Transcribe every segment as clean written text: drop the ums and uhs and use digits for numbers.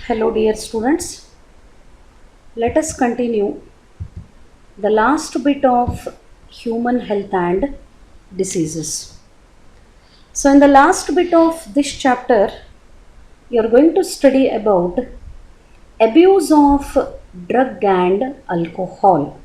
Hello, dear students. Let us continue the last bit of human health and diseases. So, in the last bit of this chapter, you are going to study about abuse of drug and alcohol.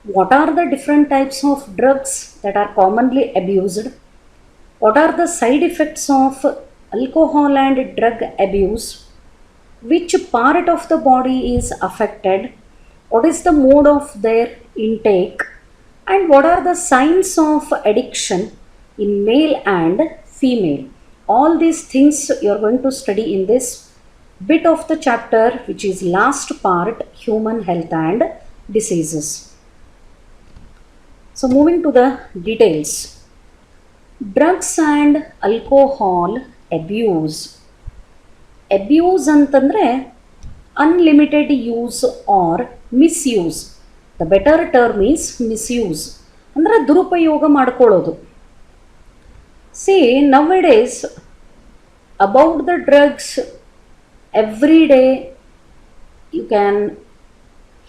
What are the different types of drugs that are commonly abused? What are the side effects of alcohol and drug abuse? Which part of the body is affected, what is the mode of their intake, and what are the signs of addiction in male and female. All these things you are going to study in this bit of the chapter, which is last part, human health and diseases. So moving to the details. Drugs and alcohol abuse. Abuse ಅಂತಂದರೆ unlimited use or misuse. The better term is misuse, ಅಂದರೆ ದುರುಪಯೋಗ ಮಾಡ್ಕೊಳ್ಳೋದು. See nowadays about the drugs every day you can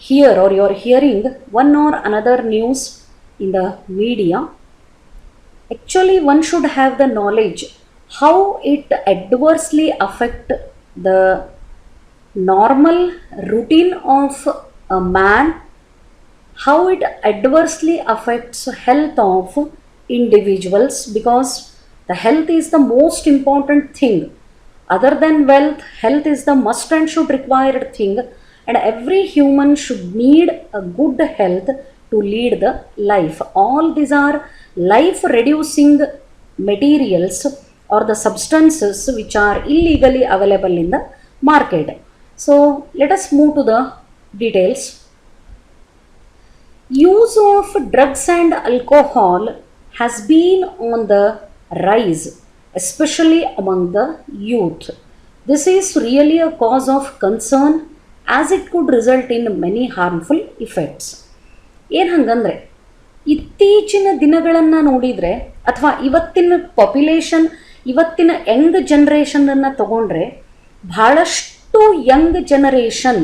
hear or you are hearing one or another news in the media. Actually one should have the knowledge how it adversely affect the normal routine of a man, how it adversely affects health of individuals, because the health is the most important thing. Other than wealth, health is the must and should required thing, and every human should need a good health to lead the life. All these are life reducing materials or the substances which are illegally available in the market. So let us move to the details. Use of drugs and alcohol has been on the rise, especially among the youth. This is really a cause of concern as it could result in many harmful effects. ಏನು ಹಂಗಂದರೆ, ಇತ್ತೀಚಿನ ದಿನಗಳನ್ನು ನೋಡಿದರೆ ಅಥವಾ ಇವತ್ತಿನ population, ಇವತ್ತಿನ Young ಜನ್ರೇಷನನ್ನು ತಗೊಂಡ್ರೆ, ಬಹಳಷ್ಟು Young generation,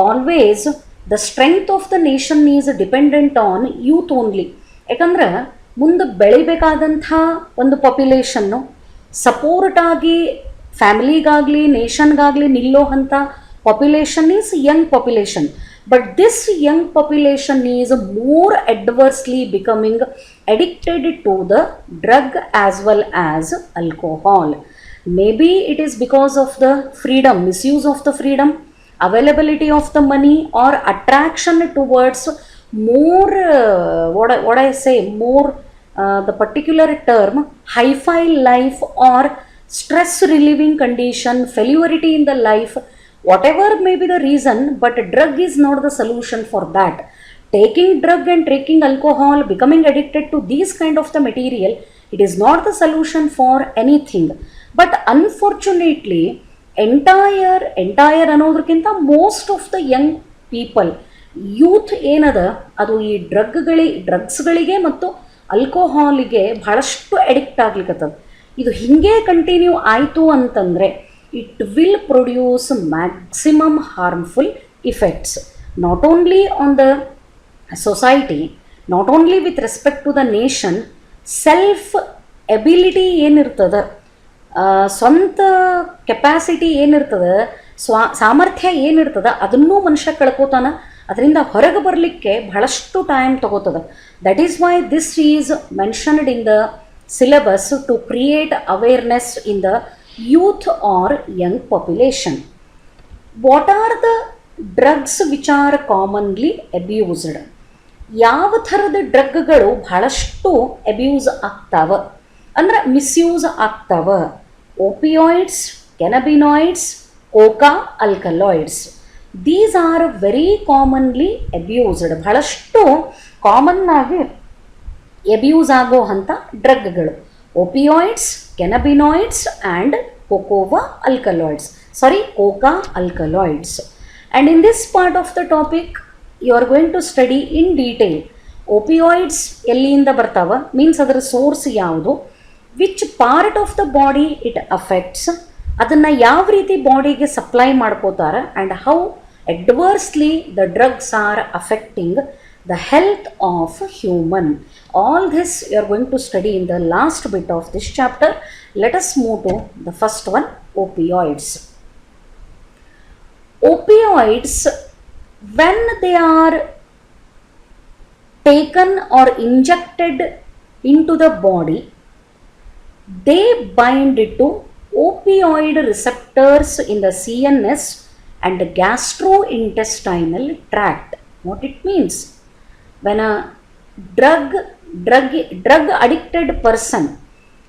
always the strength of the nation is dependent on youth only. ಯಾಕಂದ್ರೆ ಮುಂದೆ ಬೆಳಿಬೇಕಾದಂಥ ಒಂದು ಪಾಪ್ಯುಲೇಷನ್ನು ಸಪೋರ್ಟಾಗಿ ಫ್ಯಾಮಿಲಿಗಾಗಲಿ ನೇಷನ್ಗಾಗಲಿ ನಿಲ್ಲೋ ಅಂಥ population is Young population. But this young population is more adversely becoming addicted to the drug as well as alcohol. Maybe it is because of the freedom, misuse of the freedom, availability of the money, or attraction towards more, what I say, more the particular term, hi-fi life or stress relieving condition, failurity in the life. Whatever may be the reason, but drug is not the solution for that. Taking drug and taking alcohol, becoming addicted to these kind of the material, it is not the solution for anything. But unfortunately, entire ಅನ್ನೋದಕ್ಕಿಂತ most of the young people, youth ಏನದ ಅದು ಈ ಡ್ರಗ್ಸ್ಗಳಿಗೆ ಮತ್ತು ಆಲ್ಕೋಹಾಲಿಗೆ ಬಹಳಷ್ಟು addict ಆಗ್ಲಿಕ್ಕತ್ತದ. ಇದು ಹಿಂಗೆ continue ಆಯಿತು ಅಂತಂದರೆ it will produce maximum harmful effects, not only on the society, not only with respect to the nation. Self ability ಏನಿರ್ತದೆ, ಸ್ವಂತ ಕೆಪಾಸಿಟಿ ಏನಿರ್ತದೆ, ಸಾಮರ್ಥ್ಯ ಏನಿರ್ತದೆ, ಅದನ್ನೂ ಮನುಷ್ಯ ಕಳ್ಕೋತಾನೆ. ಅದರಿಂದ ಹೊರಗೆ ಬರಲಿಕ್ಕೆ ಬಹಳಷ್ಟು ಟೈಮ್ ತಗೋತದೆ. That is why this is mentioned in the syllabus to create awareness in the youth or young population. What are the drugs which are commonly abused? ಯಾವ ಥರದ ಡ್ರಗ್ಗಳು ಬಹಳಷ್ಟು ಅಬ್ಯೂಸ್ ಆಗ್ತಾವ ಅಂದ್ರೆ ಮಿಸ್ಯೂಸ್ ಆಗ್ತಾವ? Opioids, cannabinoids, coca, alkaloids. These are very commonly abused. ಬಹಳಷ್ಟು common ಆಗಿ abuse ಆಗೋ ಅಂಥ ಡ್ರಗ್ಗಳು opioids, cannabinoids and coca alkaloids. And in this part of the topic you are going to study in detail opioids ಎಲ್ಲಿಂದ ಬರ್ತಾವ, means ಅದರ source ಯಾವುದು, which part of the body it affects, ಅದನ್ನು ಯಾವ ರೀತಿ ಬಾಡಿಗೆ ಸಪ್ಲೈ ಮಾಡ್ಕೋತಾರೆ and how adversely the drugs are affecting the health of human. All this you are going to study in the last bit of this chapter. Let us move to the first one, opioids. Opioids, when they are taken or injected into the body, they bind to opioid receptors in the CNS and gastrointestinal tract. What it means? When a drug addicted person,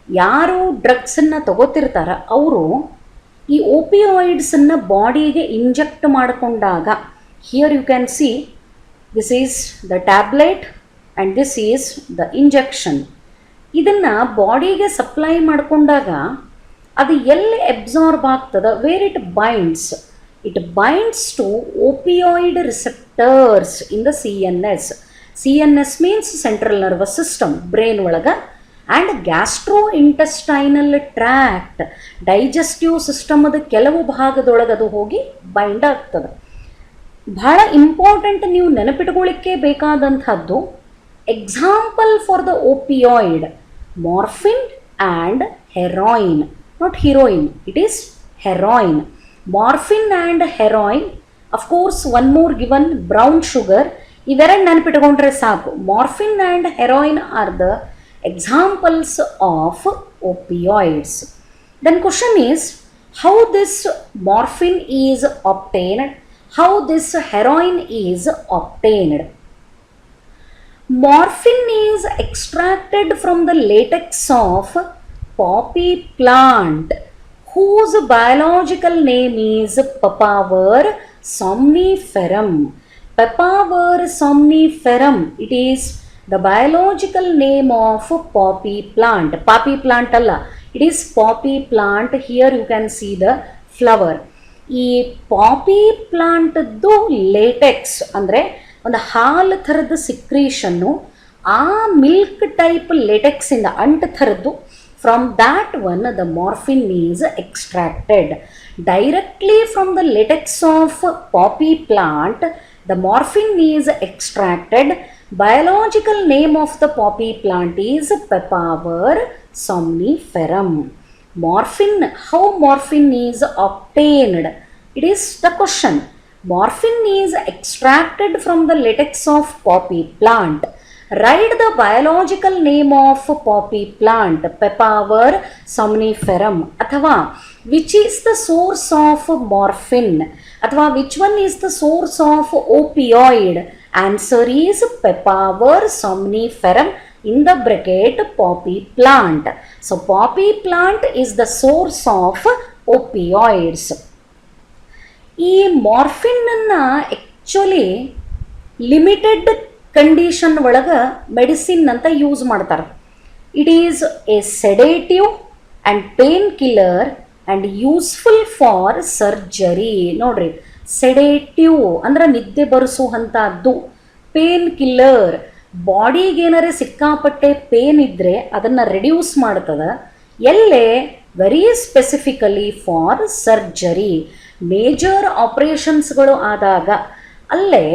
ಯಾರು ಡ್ರಗ್ಸನ್ನು ತಗೋತಿರ್ತಾರ ಅವರು ಈ ಓಪಿಯಾಯ್ಡ್ಸನ್ನು ಬಾಡಿಗೆ inject ಮಾಡಿಕೊಂಡಾಗ, here you can see this is the tablet and this is the injection. ಇದನ್ನು ಬಾಡಿಗೆ supply ಮಾಡಿಕೊಂಡಾಗ ಅದು ಎಲ್ಲಿ ಅಬ್ಸಾರ್ಬ್ ಆಗ್ತದೆ, where it binds, it binds to opioid receptors in the CNS. CNS means central nervous system, brain ಒಳಗೆ, and gastrointestinal tract, digestive ಸಿಸ್ಟಮದ ಕೆಲವು ಭಾಗದೊಳಗೆ ಅದು ಹೋಗಿ ಬೈಂಡ್ ಆಗ್ತದೆ. ಬಹಳ ಇಂಪಾರ್ಟೆಂಟ್, ನೀವು ನೆನಪಿಟ್ಕೊಳ್ಳಿಕ್ಕೆ ಬೇಕಾದಂಥದ್ದು example for the opioid, morphine and heroin, not heroine, it is heroin. Morphine and heroin, of course one more given, brown sugar. ಇವೆರಡು ನೆನಪಿಟ್ಕೊಂಡ್ರೆ ಸಾಕು. Morphine and heroin are the examples of opioids. Then question is, how this morphine is obtained, how this heroin is obtained. Morphine is extracted from the latex of poppy plant, whose biological name is Papaver somniferum. Papaver somniferum, it is the biological name of poppy plant. Poppy plant alla, it is poppy plant. Here you can see the flower. ಈ ಪಾಪಿ ಪ್ಲಾಂಟ್ದು LaTeX ಅಂದರೆ ಒಂದು ಹಾಲು ಥರದ ಸಿಕ್ರೀಷನ್ನು, ಆ milk type ಲೇಟೆಕ್ಸಿಂದ ಅಂಟು ಥರದ್ದು, from that one the morphine is extracted directly from the latex of poppy plant. The morphine is extracted. Biological name of the poppy plant is Papaver somniferum. Morphine, how morphine is obtained? It is the question. Morphine is extracted from the latex of poppy plant. Write the biological name of poppy plant, Papaver somniferum. Athava, which is the source of morphine? Athava, which one is the source of opioid? Answer is Papaver somniferum, in the bracket poppy plant. So poppy plant is the source of opioids. ಈ ಮಾರ್ಫಿನನ್ನು actually limited condition ಒಳಗೆ medicine ಅಂತ use ಮಾಡ್ತಾರೆ. It is a sedative and painkiller and useful for surgery. ನೋಡ್ರಿ, sedative ಅಂದ್ರೆ ನಿದ್ದೆ ಬರೆಸುವಂಥದ್ದು, pain killer ಬಾಡಿಗೆ ಏನಾರೇ ಸಿಕ್ಕಾಪಟ್ಟೆ ಪೇನ್ ಇದ್ದರೆ ಅದನ್ನು ರೆಡ್ಯೂಸ್ ಮಾಡ್ತದೆ. ಎಲ್ಲೇ very specifically for surgery, major ಆಪ್ರೇಷನ್ಸ್ಗಳು ಆದಾಗ ಅಲ್ಲೇ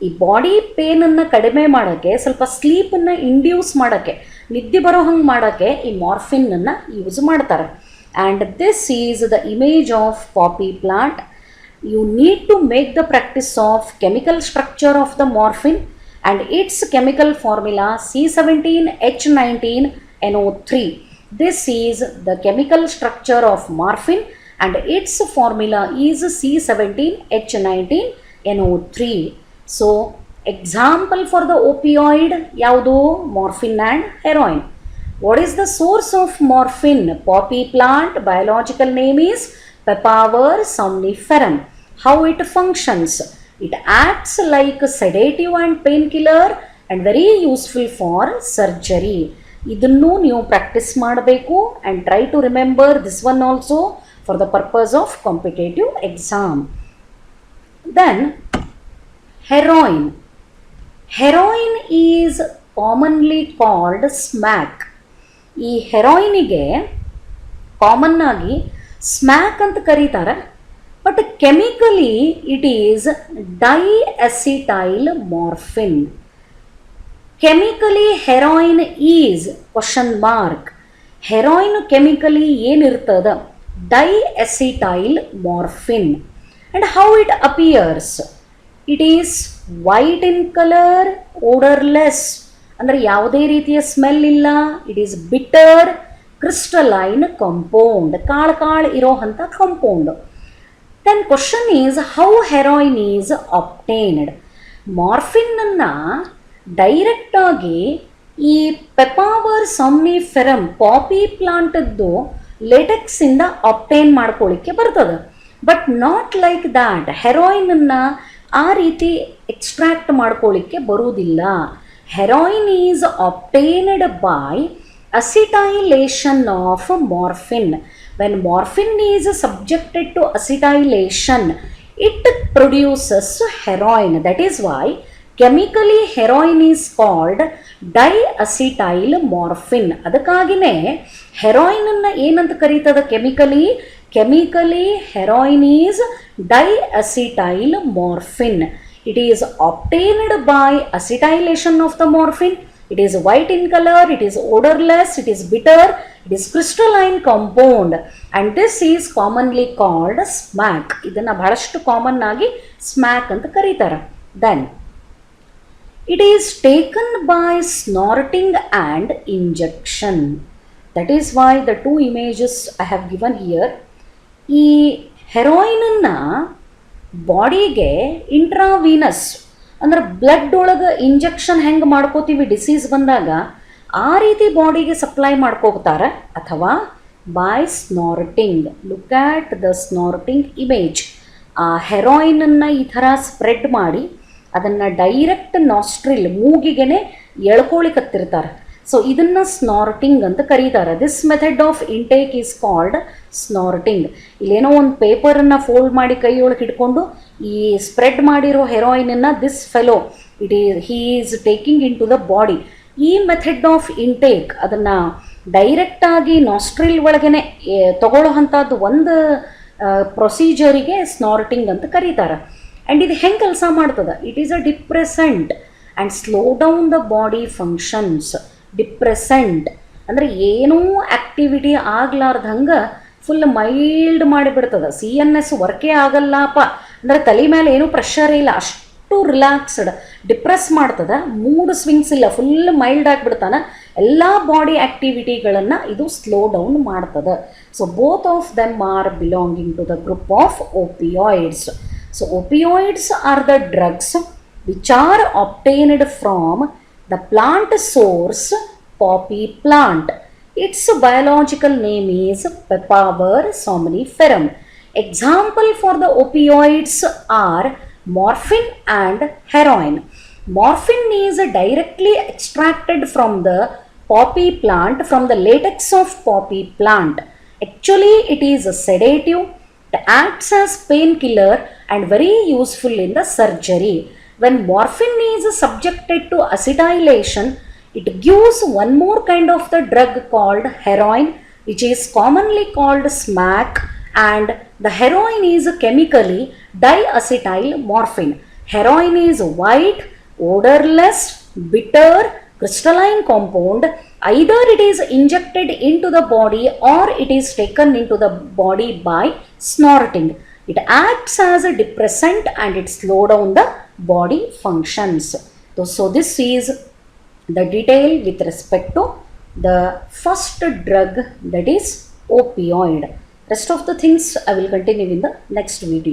ಈ ಬಾಡಿ ಪೇನನ್ನು ಕಡಿಮೆ ಮಾಡೋಕ್ಕೆ, ಸ್ವಲ್ಪ ಸ್ಲೀಪನ್ನು ಇಂಡ್ಯೂಸ್ ಮಾಡೋಕ್ಕೆ, ನಿದ್ದೆ ಬರೋ ಹಂಗೆ ಮಾಡೋಕ್ಕೆ ಈ ಮಾರ್ಫಿನನ್ನು ಯೂಸ್ ಮಾಡ್ತಾರೆ. And this is the image of ಪಾಪಿ plant. You need to make the practice of chemical structure of the morphine and its chemical formula C17H19NO3. This is the chemical structure of morphine and its formula is C17H19NO3. So example for the opioid yaudu, morphine and heroin. What is the source of morphine? Poppy plant. Biological name is Papaver somniferum. How it functions? It acts like a sedative and painkiller and very useful for surgery. ಇದನ್ನು ನೀವು practice ಮಾಡಬೇಕು and try to remember this one also for the purpose of competitive exam. Then heroin. Heroin is commonly called smack. ಈ ಹೆರಾಯಿನಿಗೆ common ಆಗಿ smack ಅಂತ ಕರೀತಾರೆ. But chemically it is diacetyl morphine. Chemically heroin is question mark. Heroin chemically ಏನಿರ್ತದ? Diacetyl morphine. And how it appears? It is white in colour, odourless, ಅಂದರೆ ಯಾವುದೇ ರೀತಿಯ smell ಇಲ್ಲ. It is bitter, crystalline compound, ಕಾಳು ಇರೋ ಅಂಥ compound. Then question is how heroin is obtained. ಮಾರ್ಫಿನ್ನನ್ನು ಡೈರೆಕ್ಟಾಗಿ ಈ ಪೆಪಾವರ್ ಸಾಮ್ನಿಫೆರಮ್ ಪಾಪಿ ಪ್ಲಾಂಟದ್ದು ಲೇಟೆಕ್ಸಿಂದ ಅಬ್ಟೈನ್ ಮಾಡ್ಕೊಳ್ಳಿಕ್ಕೆ ಬರ್ತದೆ. But not like that. ಹೆರಾಯಿನನ್ನು ಆ ರೀತಿ ಎಕ್ಸ್ಟ್ರಾಕ್ಟ್ ಮಾಡ್ಕೊಳ್ಳಿಕ್ಕೆ ಬರುವುದಿಲ್ಲ. Heroin is obtained by acetylation of morphine. When morphine is subjected to acetylation, it produces heroin. That is why chemically heroin is called diacetyl morphine. ಅದಕ್ಕಾಗಿನೇ heroin ಅನ್ನು ಏನಂತ ಕರೀತದ chemically? Chemically heroin is diacetyl morphine. It is obtained by acetylation of the morphine. It is white in color, it is odorless, it is bitter, it is crystalline compound, and this is commonly called smack. ಇದನ್ನು ಬಹಳಷ್ಟು common ಆಗಿ smack ಅಂತ ಕರೀತಾರೆ. Then it is taken by snorting and injection. That is why the two images I have given here. ಈ ಹೆರಾಯಿನನ್ನು ಬಾಡಿಗೆ intravenous ಅಂದ್ರೆ blood ಒಳಗೆ injection ಹೆಂಗೆ ಮಾಡ್ಕೋತೀವಿ ಡಿಸೀಸ್ ಬಂದಾಗ, ಆ ರೀತಿ ಬಾಡಿಗೆ ಸಪ್ಲೈ ಮಾಡ್ಕೋತಾರೆ. ಅಥವಾ by snorting. Look at the snorting image. ಆ ಹೆರಾಯಿನನ್ನು ಈ ಥರ ಸ್ಪ್ರೆಡ್ ಮಾಡಿ ಅದನ್ನು ಡೈರೆಕ್ಟ್ ನಾಸ್ಟ್ರಿಲ್ ಮೂಗಿಗೆನೆ ಎಳ್ಕೊಳಿಕತ್ತಿರ್ತಾರೆ. ಸೊ ಇದನ್ನು ಸ್ನಾರ್ಟಿಂಗ್ ಅಂತ ಕರೀತಾರೆ. This method of intake is called snorting. ಇಲ್ಲೇನೋ ಒಂದು ಪೇಪರನ್ನು ಫೋಲ್ಡ್ ಮಾಡಿ ಕೈಯೊಳಗೆ ಹಿಡ್ಕೊಂಡು ಈ ಸ್ಪ್ರೆಡ್ ಮಾಡಿರೋ ಹೆರಾಯಿನನ್ನು this fellow he is taking in to the body. ಈ ಮೆಥಡ್ ಆಫ್ ಇಂಟೇಕ್ ಅದನ್ನು ಡೈರೆಕ್ಟಾಗಿ ನಾಸ್ಟ್ರಿಲ್ ಒಳಗನೆ ತಗೊಳ್ಳೋ ಅಂಥದ್ದು ಒಂದು ಪ್ರೊಸೀಜರಿಗೆ ಸ್ನಾರ್ಟಿಂಗ್ ಅಂತ ಕರೀತಾರೆ. ಆ್ಯಂಡ್ ಇದು ಹೆಂಗೆ ಕೆಲಸ ಮಾಡ್ತದೆ? It is a depressant and slow down the body functions. Depressant ಅಂದರೆ ಏನೂ ಆ್ಯಕ್ಟಿವಿಟಿ ಆಗ್ಲಾರ್ದಂಗೆ ಫುಲ್ ಮೈಲ್ಡ್ ಮಾಡಿಬಿಡ್ತದೆ. CNS ವರ್ಕೇ ಆಗಲ್ಲಪ್ಪ ಅಂದರೆ ತಲೆ ಮೇಲೆ ಏನೂ ಪ್ರೆಷರ್ ಇಲ್ಲ, ಅಷ್ಟು ರಿಲ್ಯಾಕ್ಸ್ಡ್. ಡಿಪ್ರೆಸ್ ಮಾಡ್ತದೆ, ಮೂಡ್ ಸ್ವಿಂಗ್ಸ್ ಇಲ್ಲ, ಫುಲ್ ಮೈಲ್ಡ್ ಆಗಿಬಿಡ್ತಾನೆ. ಎಲ್ಲ ಬಾಡಿ ಆ್ಯಕ್ಟಿವಿಟಿಗಳನ್ನು ಇದು ಸ್ಲೋ ಡೌನ್ ಮಾಡ್ತದೆ. So both of them are belonging to the group of opioids. So opioids are the drugs which are obtained from the plant source poppy plant. Its biological name is Papaver somniferum. Example for the opioids are morphine and heroin. Morphine is directly extracted from the poppy plant, from the latex of poppy plant. Actually it is a sedative. It acts as painkiller and very useful in the surgery. When morphine is subjected to acetylation, it gives one more kind of the drug called heroin, which is commonly called smack, and the heroin is chemically diacetyl morphine. Heroin is white, odorless, bitter, crystalline compound. Either it is injected into the body or it is taken into the body by snorting. It acts as a depressant and it slows down the body functions. So this is the detail with respect to the first drug, that is opioid. Rest of the things I will continue in the next video.